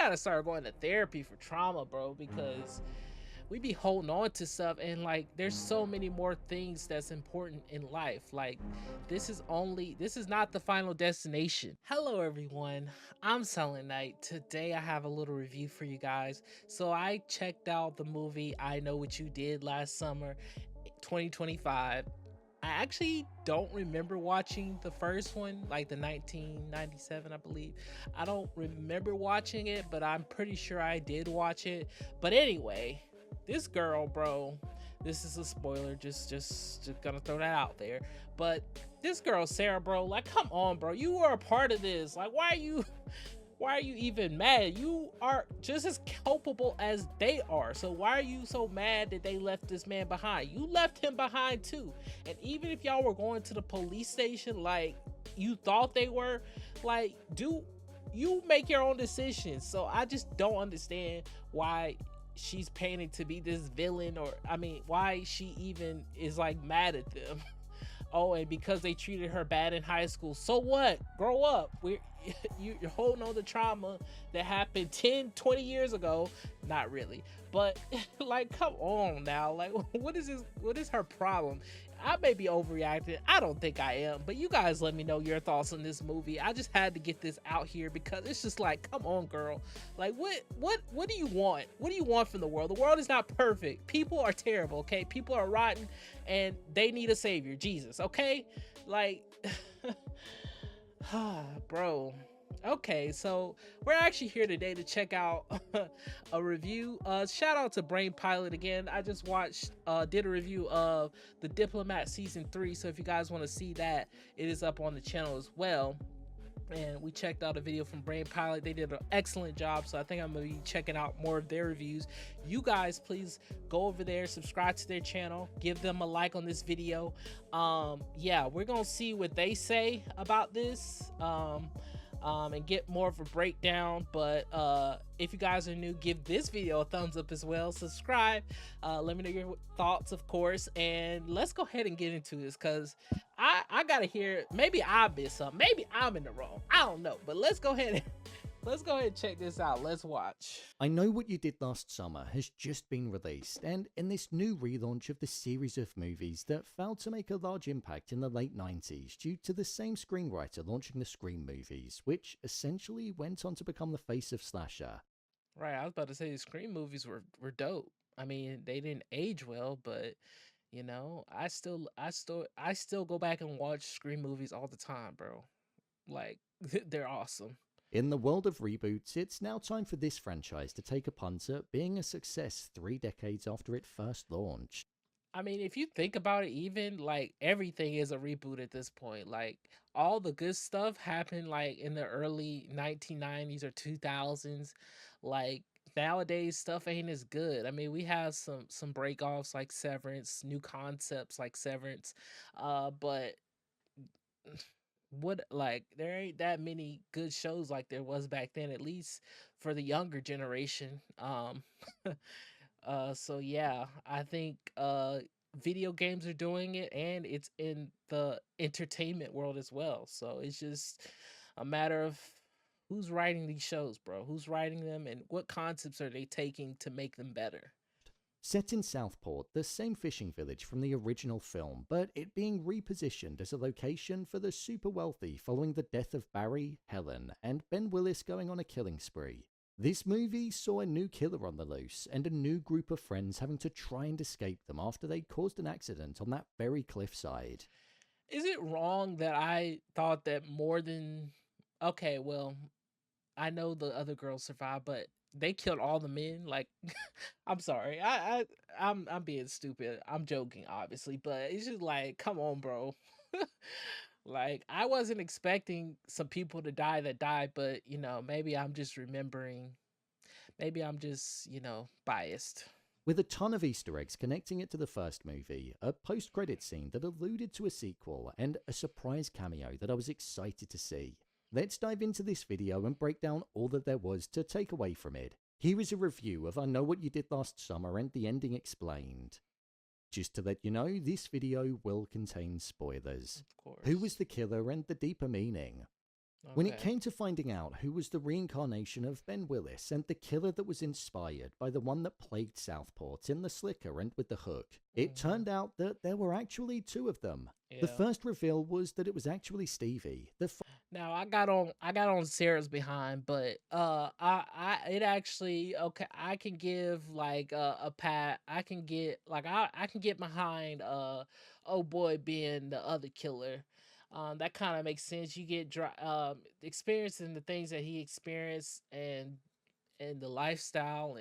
gotta start going to therapy for trauma, bro, because we be holding on to stuff, and like there's so many more things that's important in life. Like this is not the final destination. Hello everyone, I'm SilentKnight. Today I have a little review for you guys. So I checked out the movie I Know What You Did last summer, 2025. I actually don't remember watching the first one, like the 1997, I believe. I don't remember watching it, but I'm pretty sure I did watch it. But anyway, this girl, bro, this is a spoiler, just gonna throw that out there. But this girl, Sarah, bro, like, come on, bro, you were a part of this. Like, why are you even mad? You are just as culpable as they are. So why are you so mad that they left this man behind? You left him behind too. And even if y'all were going to the police station like you thought they were, like, do you make your own decisions? So I just don't understand why she's painted to be this villain, or I mean, why she even is like mad at them. Oh, and because they treated her bad in high school, so what? Grow up. You're holding on to trauma that happened 10, 20 years ago. Not really, but like, come on now. Like, what is this? What is her problem? I may be overreacting. I don't think I am, but you guys let me know your thoughts on this movie. I just had to get this out here because it's just like, come on, girl. Like, what do you want? What do you want from the world? The world is not perfect. People are terrible, okay? People are rotten and they need a savior, Jesus, okay? Like, bro. Okay, so we're actually here today to check out a review. Shout out to Brain Pilot again. I just watched did a review of The Diplomat season 3, so if you guys want to see that, it is up on the channel as well. And we checked out a video from Brain Pilot. They did an excellent job, so I think I'm gonna be checking out more of their reviews. You guys please go over there, subscribe to their channel, give them a like on this video. Yeah, we're gonna see what they say about this, and get more of a breakdown. But if you guys are new, give this video a thumbs up as well, subscribe, let me know your thoughts, of course, and let's go ahead and get into this, because I gotta hear. Maybe I missed something, maybe I'm in the wrong, I don't know, but let's go ahead and let's go ahead and check this out. Let's watch. I Know What You Did Last Summer has just been released, and in this new relaunch of the series of movies that failed to make a large impact in the late 90s due to the same screenwriter launching the Scream movies, which essentially went on to become the face of slasher. Right, I was about to say the Scream movies were dope. I mean, they didn't age well, but you know, I still go back and watch Scream movies all the time, bro. Like, they're awesome. In the world of reboots, it's now time for this franchise to take a punt at being a success 3 decades after it first launched. I mean, if you think about it, even like everything is a reboot at this point. Like, all the good stuff happened like in the early 1990s or 2000s. Like, nowadays stuff ain't as good. I mean, we have some breakoffs like Severance, new concepts like Severance, but what, like, there ain't that many good shows like there was back then, at least for the younger generation. So yeah, I think video games are doing it, and it's in the entertainment world as well. So it's just a matter of who's writing these shows, bro. Who's writing them, and what concepts are they taking to make them better? Set in Southport, the same fishing village from the original film, but it being repositioned as a location for the super wealthy following the death of Barry, Helen, and Ben Willis going on a killing spree. This movie saw a new killer on the loose, and a new group of friends having to try and escape them after they caused an accident on that very cliffside. Is it wrong that I thought that more than, okay, well, I know the other girls survived, but they killed all the men. Like, I'm sorry, I'm being stupid. I'm joking, obviously, but it's just like, come on, bro. Like, I wasn't expecting some people to die that died, but you know, maybe I'm just remembering. Maybe I'm just, biased. With a ton of Easter eggs connecting it to the first movie, a post-credit scene that alluded to a sequel, and a surprise cameo that I was excited to see. Let's dive into this video and break down all that there was to take away from it. Here is a review of I Know What You Did Last Summer and the ending explained. Just to let you know, this video will contain spoilers. Of course. Who was the killer and the deeper meaning? When it Okay. came to finding out who was the reincarnation of Ben Willis and the killer that was inspired by the one that plagued Southport in the slicker and with the hook, it Hmm. turned out that there were actually two of them. The Yeah. first reveal was that it was actually Stevie, the Now I got on Sarah's behind, but it actually okay. I can give like a pat. I can get like I can get behind oh boy being the other killer. That kind of makes sense. You get experiencing the things that he experienced and the lifestyle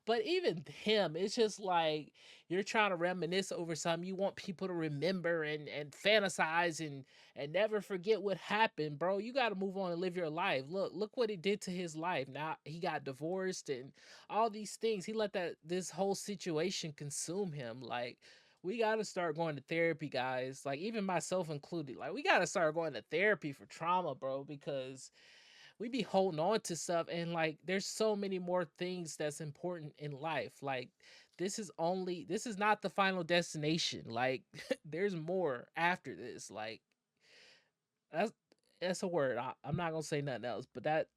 but even him, it's just like you're trying to reminisce over something you want people to remember and fantasize and never forget what happened, bro. You got to move on and live your life. Look what it did to his life. Now he got divorced and all these things. He let that this whole situation consume him. Like, we got to start going to therapy, guys, like even myself included. Like, we got to start going to therapy for trauma, bro, because we be holding on to stuff and like there's so many more things that's important in life. Like, this is not the final destination. Like, there's more after this. Like, that's that's a word. I'm not gonna say nothing else, but that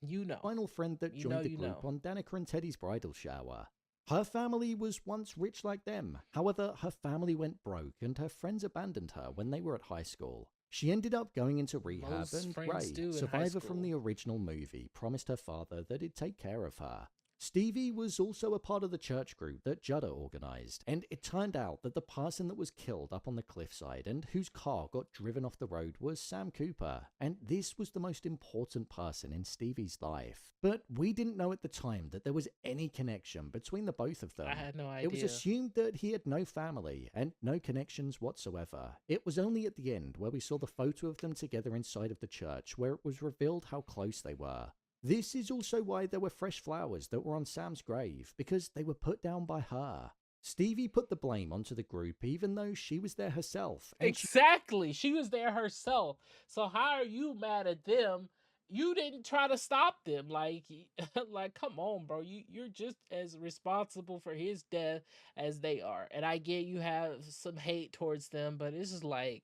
you know, final friend that you know, joined the you group know. on Danica and Teddy's bridal shower. Her family was once rich like them. However, her family went broke and her friends abandoned her when they were at high school. She ended up going into rehab, Most and friends Ray, do in high survivor from school. the original movie, promised her father that he'd take care of her. Stevie was also a part of the church group that Judder organised, and it turned out that the person that was killed up on the cliffside and whose car got driven off the road was Sam Cooper, and this was the most important person in Stevie's life. But we didn't know at the time that there was any connection between the both of I them. had no It was idea. assumed that he had no family and no connections whatsoever. It was only at the end where we saw the photo of them together inside of the church where it was revealed how close they were. This is also why there were fresh flowers that were on Sam's grave, because they were put down by her. Stevie put the blame onto the group even though she was there herself, and she Exactly. She was there herself. So how are you mad at them? You didn't try to stop them. Like, like, come on, bro. You're just as responsible for his death as they are. And I get you have some hate towards them, but it's just like,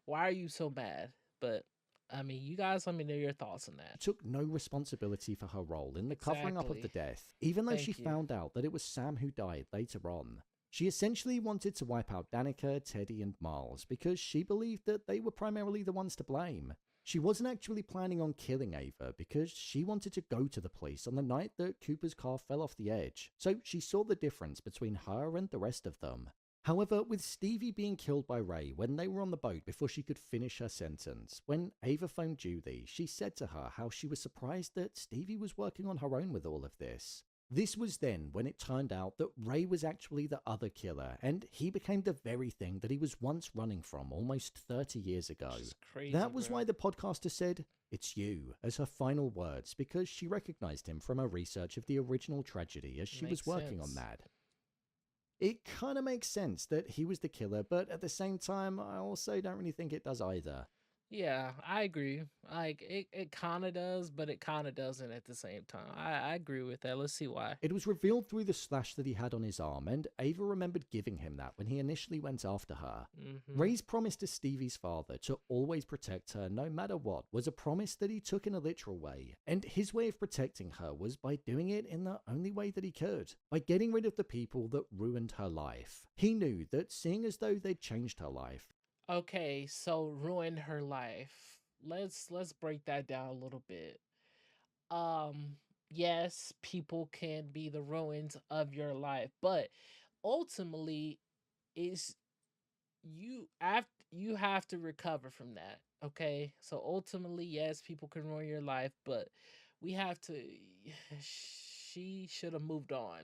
why are you so mad? But I mean, you guys let me know your thoughts on that. took no responsibility for her role in the covering up of the Exactly. death, even though she Thank you. found out that it was Sam who died later on. She essentially wanted to wipe out Danica, Teddy, and Miles because she believed that they were primarily the ones to blame. She wasn't actually planning on killing Ava because she wanted to go to the police on the night that Cooper's car fell off the edge, so she saw the difference between her and the rest of them. However, with Stevie being killed by Ray when they were on the boat before she could finish her sentence, when Ava phoned Julie, she said to her how she was surprised that Stevie was working on her own with all of this. This was then when it turned out that Ray was actually the other killer, and he became the very thing that he was once running from almost 30 years ago. Which is crazy, That was bro. why the podcaster said, "It's you," as her final words, because she recognized him from her research of the original tragedy as she was Makes working on sense. that. It kind of makes sense that he was the killer, but at the same time, I also don't really think it does either. Yeah, I agree. Like, it kind of does, but it kind of doesn't at the same time. I agree with that. Let's see why. It was revealed through the slash that he had on his arm, and Ava remembered giving him that when he initially went after her. Mm-hmm. Ray's promise to Stevie's father to always protect her no matter what was a promise that he took in a literal way, and his way of protecting her was by doing it in the only way that he could, by getting rid of the people that ruined her life. He knew that seeing as though they'd changed her life, Okay, so ruin her life. Let's break that down a little bit. Um, yes, people can be the ruins of your life, but ultimately, is you have to recover from that. Okay, so ultimately, yes, people can ruin your life, but we have to. She should have moved on.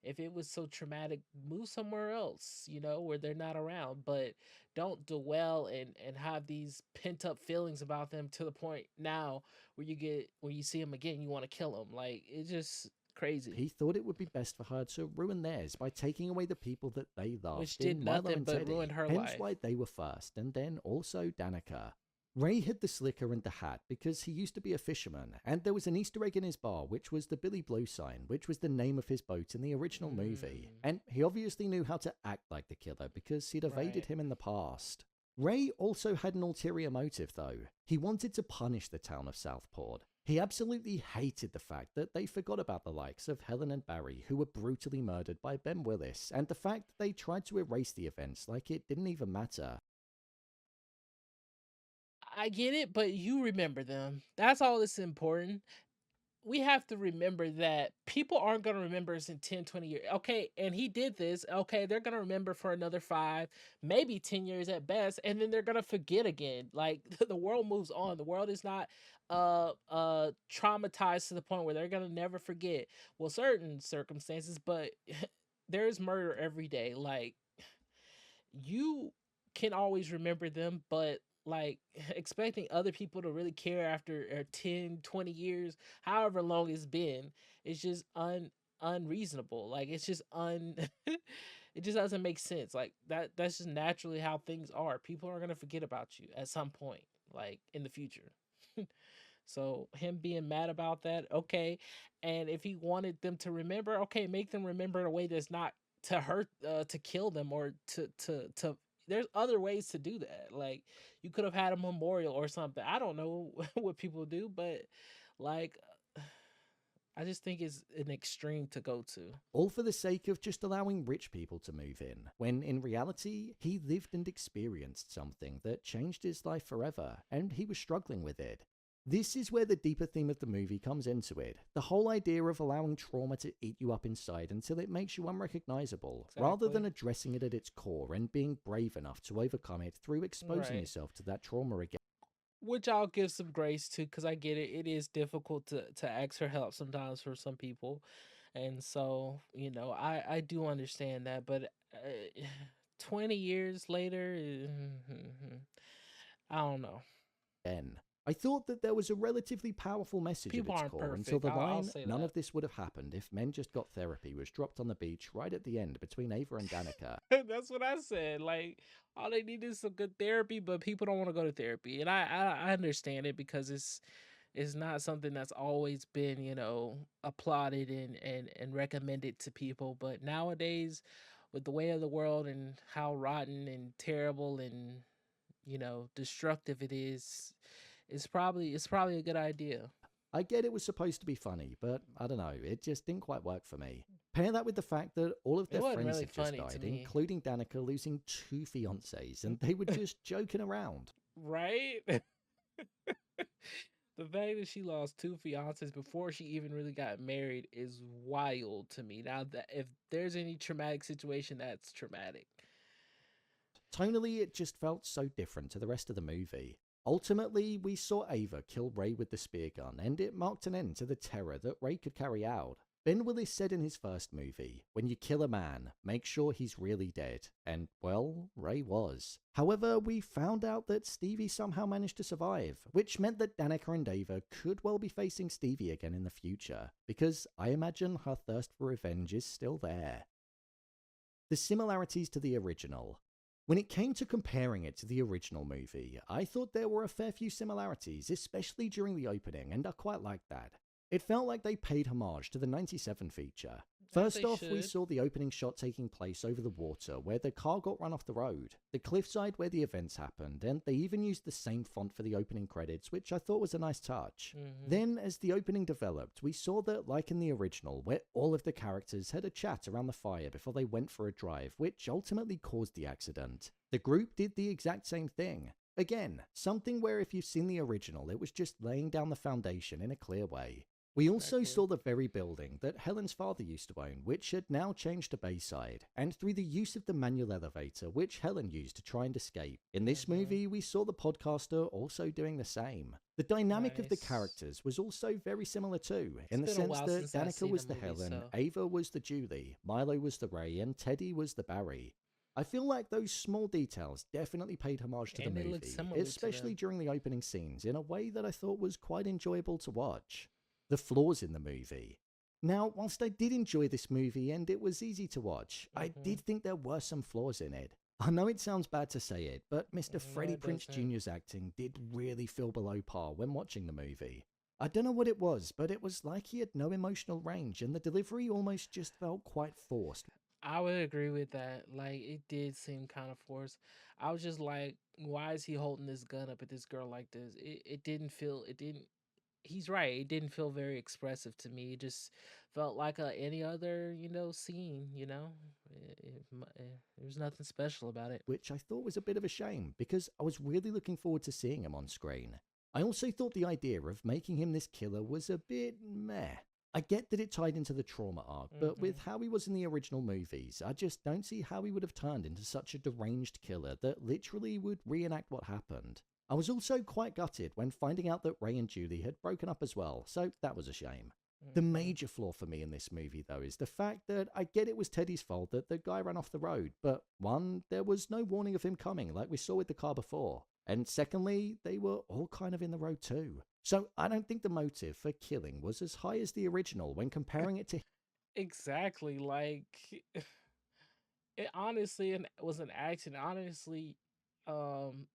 If it was so traumatic, move somewhere else, where they're not around. But don't dwell and have these pent up feelings about them to the point now where you see them again, you want to kill them. Like, it's just crazy. he thought it would be best for her to ruin theirs by taking away the people that they Which loved did in Milo nothing and but ruin Teddy, her hence life. why they were first, and then also Danica. Ray hid the slicker and the hat because he used to be a fisherman, and there was an Easter egg in his bar, which was the Billy Blue sign, which was the name of his boat in the original movie. Mm, And he obviously knew how to act like the killer because he'd evaded right. him in the past. Ray also had an ulterior motive, though. He wanted to punish the town of Southport. He absolutely hated the fact that they forgot about the likes of Helen and Barry, who were brutally murdered by Ben Willis, and the fact that they tried to erase the events like it didn't even matter. I get it, but you remember them. That's all that's important. We have to remember that people aren't going to remember us in 10, 20 years. Okay, and he did this. Okay, they're going to remember for another 5, maybe 10 years at best, and then they're going to forget again. Like the world moves on. The world is not traumatized to the point where they're going to never forget. Well, certain circumstances, but there's murder every day. Like you can always remember them, but like expecting other people to really care after 10, 20 years, however long it's been, it's just unreasonable. Like it's just it just doesn't make sense. Like that's just naturally how things are. People are going to forget about you at some point, like in the future. So him being mad about that, okay. And if he wanted them to remember, okay, make them remember in a way that's not to hurt, to kill them, or to. There's other ways to do that. Like you could have had a memorial or something. I don't know what people do, but like I just think it's an extreme to go to. All for the sake of just allowing rich people to move in, when in reality, he lived and experienced something that changed his life forever, and he was struggling with it. This is where the deeper theme of the movie comes into it. The whole idea of allowing trauma to eat you up inside until it makes you unrecognizable, rather than Exactly. addressing it at its core and being brave enough to overcome it through exposing Right. yourself to that trauma again. Which I'll give some grace to, because I get it. It is difficult to ask for help sometimes for some people, and so I do understand that. But 20 years later, I don't know. I thought that there was a relatively powerful message at People its aren't core until perfect. the I'll line, say "None that. of this would have happened if men just got therapy," was dropped on the beach right at the end between Ava and Danica. That's what I said. Like all they need is some good therapy, but people don't want to go to therapy, and I understand it because it's not something that's always been applauded and recommended to people. But nowadays, with the way of the world and how rotten and terrible and destructive it is, it's probably a good idea. I get it was supposed to be funny, but I don't know, it just didn't quite work for me. Pair that with the fact that all of It their wasn't friends really had just funny to died, me. including Danica losing 2 fiancés, and they were just joking around. Right. The fact that she lost 2 fiancés before she even really got married is wild to me. Now, that if there's any traumatic situation, that's traumatic. Tonally, it just felt so different to the rest of the movie. Ultimately, we saw Ava kill Ray with the spear gun, and it marked an end to the terror that Ray could carry out. Ben Willis said in his first movie, "When you kill a man, make sure he's really dead." And, well, Ray was. However, we found out that Stevie somehow managed to survive, which meant that Danica and Ava could well be facing Stevie again in the future, because I imagine her thirst for revenge is still there. The similarities to the original. When it came to comparing it to the original movie, I thought there were a fair few similarities, especially during the opening, and I quite liked that. It felt like they paid homage to the 97 feature. As First they off, we should. saw the opening shot taking place over the water where the car got run off the road, the cliffside where the events happened, and they even used the same font for the opening credits, which I thought was a nice touch. Hmm. Then, as the opening developed, we saw that, like in the original, where all of the characters had a chat around the fire before they went for a drive, which ultimately caused the accident, the group did the exact same thing. Again, something where if you've seen the original, it was just laying down the foundation in a clear way. We also Exactly. saw the very building that Helen's father used to own, which had now changed to Bayside, and through the use of the manual elevator, which Helen used to try and escape. In this Hmm. movie, we saw the podcaster also doing the same. The dynamic of the Nice. characters was also very similar too, It's in the been a sense while that since I've Danica seen a was the movie, Helen, so Ava was the Julie, Milo was the Ray, and Teddy was the Barry. I feel like those small details definitely paid homage to the and they look movie, similar to especially them. during the opening scenes, in a way that I thought was quite enjoyable to watch. The flaws in the movie. Now, whilst I did enjoy this movie and it was easy to watch, I Hmm. did think there were some flaws in it. I know it sounds bad to say it, but Mr. No, Freddie it Prince doesn't. Jr.'s acting did really feel below par when watching the movie. I don't know what it was, but it was like he had no emotional range and the delivery almost just felt quite forced. I would agree with that. Like, it did seem kind of forced. I was just like, why is he holding this gun up at this girl like this? It didn't feel. It didn't. He's right. It didn't feel very expressive to me. It just felt like any other, scene. There was nothing special about it. which I thought was a bit of a shame because I was really looking forward to seeing him on screen. I also thought the idea of making him this killer was a bit meh. I get that it tied into the trauma arc, but Hmm. with how he was in the original movies, I just don't see how he would have turned into such a deranged killer that literally would reenact what happened. I was also quite gutted when finding out that Ray and Julie had broken up as well, so that was a shame. The Hmm. major flaw for me in this movie, though, is the fact that I get it was Teddy's fault that the guy ran off the road, but one, there was no warning of him coming like we saw with the car before, and secondly, they were all kind of in the road too. So I don't think the motive for killing was as high as the original when comparing it to Exactly. Like, it honestly was an accident. Honestly, um,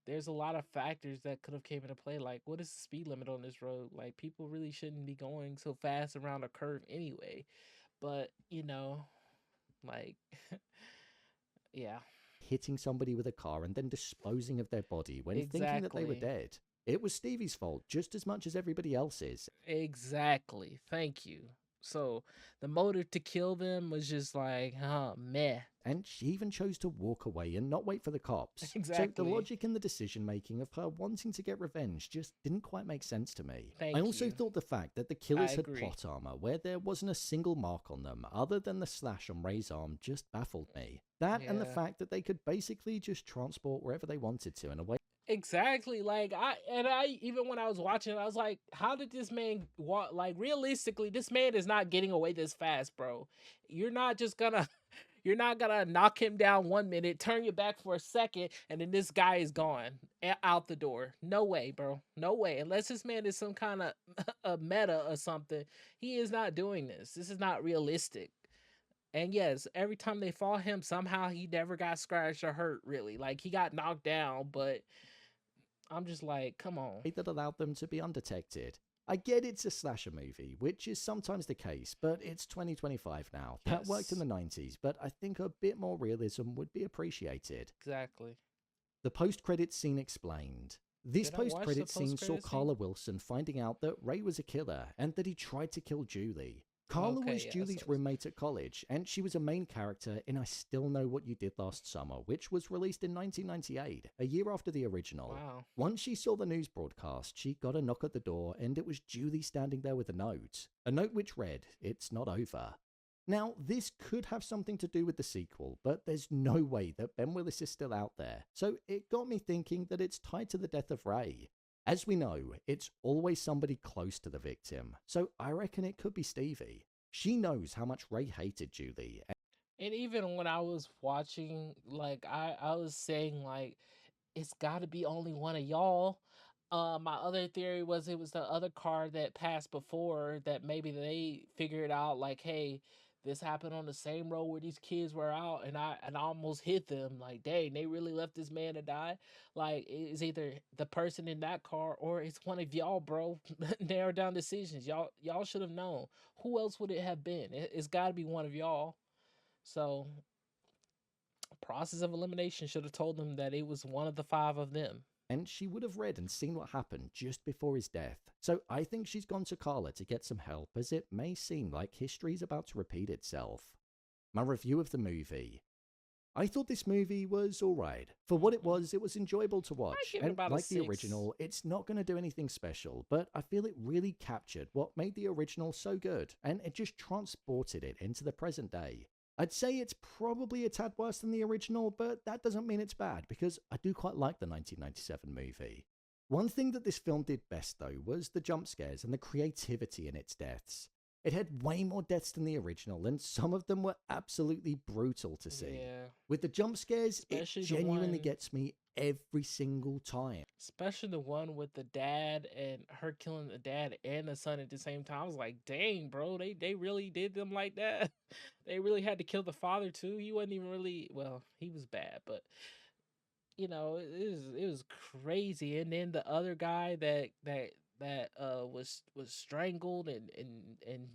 there's a lot of factors that could have came into play. Like, what is the speed limit on this road? Like, people really shouldn't be going so fast around a curve anyway. But like, yeah, hitting somebody with a car and then disposing of their body when thinking that they were exactly, dead. It was Stevie's fault just as much as everybody else's. exactly. Thank you. So the motive to kill them was just like, meh. And she even chose to walk away and not wait for the cops. So the Exactly. logic and the decision making of her wanting to get revenge just didn't quite make sense to me. I Thank also you. thought the fact that the I killers had agree. plot armor where there wasn't a single mark on them other than the slash on Ray's arm just baffled me. That and the Yeah. fact that they could basically just transport wherever they wanted to in a way Exactly. Like, I even when I was watching it, I was like, how did this man walk? Like, realistically, this man is not getting away this fast, bro. You're not just gonna you're not gonna knock him down 1 minute, turn your back for a second, and then this guy is gone out the door. No way, bro. No way. Unless this man is some kind of a meta or something, he is not doing this. This is not realistic. And yes, every time they fought him, somehow he never got scratched or hurt. Really, like he got knocked down, but I'm just like, come on. that allowed them to be undetected. I get it's a slasher movie, which is sometimes the case, but it's 2025 now. That worked in Yes, the 90s, but I think a bit more realism would be appreciated. exactly. The post credits scene explained. This Did I post watch the credits scene post saw credit scene? Carla Wilson finding out that Ray was a killer and that he tried to kill Julie. Carla Okay, was yeah. Julie's roommate at college, and she was a main character in I Still Know What You Did Last Summer, which was released in 1998, a year after the original. Wow. Once she saw the news broadcast, she got a knock at the door, and it was Julie standing there with a note. A note which read, "It's not over." Now, this could have something to do with the sequel, but there's no way that Ben Willis is still out there, so it got me thinking that it's tied to the death of Ray. As we know, it's always somebody close to the victim, so I reckon it could be Stevie. She knows how much Ray hated Julie. And even when I was watching, like I was saying like it's got to be only one of y'all. My other theory was it was the other car that passed before that maybe they figured out like, hey, this happened on the same road where these kids were out, and I almost hit them. Like, dang, they really left this man to die. Like, it's either the person in that car or it's one of y'all, bro. Narrow down decisions. Y'all should have known. Who else would it have been? It's got to be one of y'all. So, process of elimination should have told them that it was one of the five of them. And she would have read and seen what happened just before his death. So I think she's gone to Carla to get some help, as it may seem like history's about to repeat itself. My review of the movie. I thought this movie was alright. For what it was enjoyable to I watch, give it and about a like the six. original, it's not going to do anything special, but I feel it really captured what made the original so good, and it just transported it into the present day. I'd say it's probably a tad worse than the original, but that doesn't mean it's bad, because I do quite like the 1997 movie. One thing that this film did best, though, was the jump scares and the creativity in its deaths. It had way more deaths than the original, and some of them were absolutely brutal to see. Yeah, With the jump scares, it especially the genuinely one, gets me every single time. especially the one with the dad and her killing the dad and the son at the same time. I was like, dang, bro, they really did them like that. They really had to kill the father too. He wasn't even really well. He was bad, but it was crazy. And then the other guy that was strangled and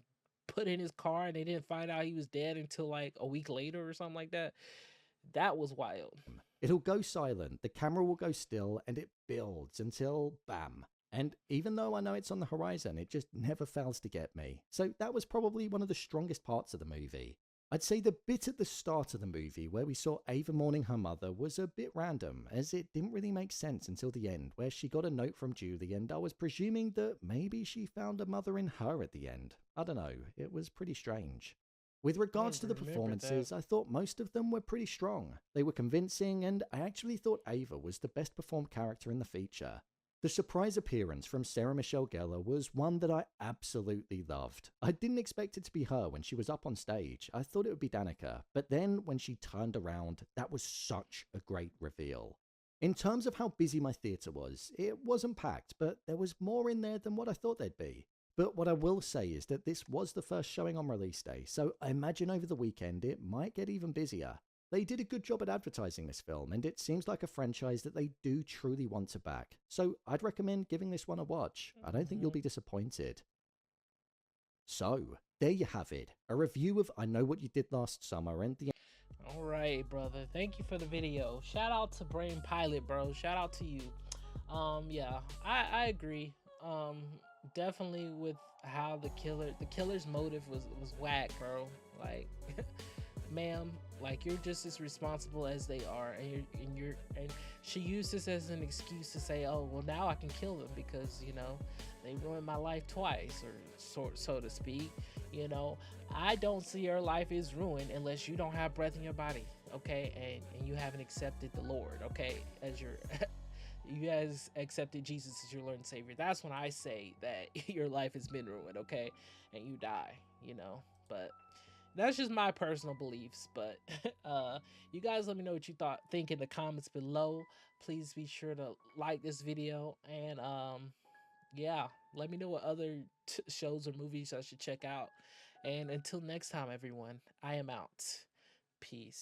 put in his car and they didn't find out he was dead until like a week later or something like that. That was wild. It'll go silent, the camera will go still, and it builds until bam. And even though I know it's on the horizon, it just never fails to get me. So that was probably one of the strongest parts of the movie. I'd say the bit at the start of the movie where we saw Ava mourning her mother was a bit random, as it didn't really make sense until the end, where she got a note from Julie and I was presuming that maybe she found a mother in her at the end. I don't know, it was pretty strange. With regards to the performances, I thought most of them were pretty strong. They were convincing, and I actually thought Ava was the best performed character in the feature. The surprise appearance from Sarah Michelle Gellar was one that I absolutely loved. I didn't expect it to be her when she was up on stage. I thought it would be Danica, but then when she turned around, that was such a great reveal. In terms of how busy my theatre was, it wasn't packed, but there was more in there than what I thought there'd be. But what I will say is that this was the first showing on release day, so I imagine over the weekend it might get even busier. They did a good job at advertising this film, and it seems like a franchise that they do truly want to back. So I'd recommend giving this one a watch. I don't think you'll be disappointed. So, there you have it. A review of I Know What You Did Last Summer and the... All right, brother. Thank you for the video. Shout out to Brain Pilot, bro. Shout out to you. Yeah, I agree. Definitely with how the killer's motive was whack, bro. Like, ma'am, like you're just as responsible as they are, and she used this as an excuse to say, oh well, now I can kill them because they ruined my life twice, or so to speak. I don't see your life is ruined unless you don't have breath in your body, okay, and you haven't accepted the Lord, okay, as your you guys accepted Jesus as your Lord and Savior. That's when I say that your life has been ruined, okay, and you die, but that's just my personal beliefs. But you guys let me know what you think in the comments below. Please be sure to like this video, and yeah, let me know what other shows or movies I should check out. And until next time, everyone, I am out. Peace.